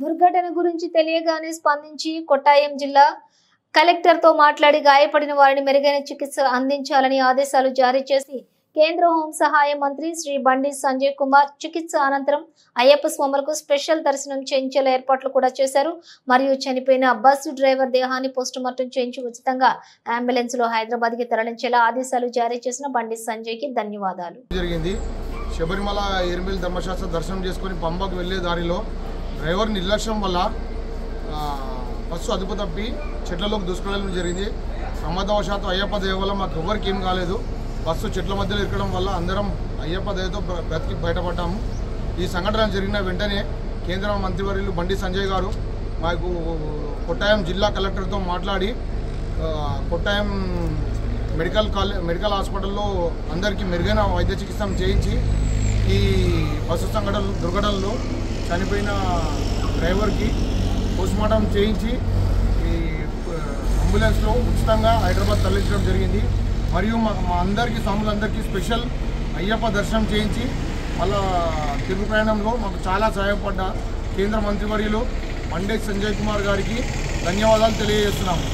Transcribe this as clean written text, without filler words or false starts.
దుర్ఘటన గురించి తెలియగానే స్పందించి కొట్టాయం జిల్లా కలెక్టర్తో మాట్లాడి గాయపడిన వారిని మెరుగైన చికిత్స అందించాలని ఆదేశాలు జారీ చేసి కేంద్ర హోం సహాయ మంత్రి శ్రీ బండి సంజయ్ కుమార్ చికిత్స అనంతరం అయ్యప్ప స్వాములకు స్పెషల్ దర్శనం చేయించేలా ఏర్పాట్లు కూడా చేశారు. మరియు చనిపోయిన బస్సు డ్రైవర్ దేహాన్ని పోస్టుమార్టం చేయించి ఉచితంగా అంబులెన్స్ లో హైదరాబాద్ కి తరలించేలా ఆదేశాలు జారీ చేసిన బండి సంజయ్ కి ధన్యవాదాలు. శబరిమల ఎర్మిల్ ధర్మశాస్త్ర దర్శనం చేసుకుని పంబకు వెళ్లే దారిలో డ్రైవర్ నిర్లక్ష్యం వల్ల బస్సు అదుపు తప్పి చెట్లలోకి దూసుకెళ్లడం జరిగింది. ప్రమాదవశాత్తు అయ్యప్ప దయ వల్ల మాకు ఎవరికి ఏం కాలేదు. బస్సు చెట్ల మధ్యలో ఇరకడం వల్ల అందరం అయ్యప్ప దయతో బ్రతికి బయటపడ్డాము. ఈ సంఘటన జరిగిన వెంటనే కేంద్ర మంత్రివర్యులు బండి సంజయ్ గారు మాకు కొట్టాయం జిల్లా కలెక్టర్తో మాట్లాడి కొట్టాయం మెడికల్ హాస్పిటల్లో అందరికీ మెరుగైన వైద్య చికిత్స చేయించి ఈ బస్సు దుర్ఘటనలో చనిపోయిన డ్రైవర్కి పోస్ట్మార్టం చేయించి ఈ అంబులెన్స్లో ఉచితంగా హైదరాబాద్ తరలించడం జరిగింది. మరియు మా అందరికీ స్వాములందరికీ స్పెషల్ అయ్యప్ప దర్శనం చేయించి మళ్ళా తిరుగు ప్రయాణంలో మాకు చాలా సహాయపడ్డ కేంద్ర మంత్రివర్యులు బండి సంజయ్ కుమార్ గారికి ధన్యవాదాలు తెలియజేస్తున్నాము.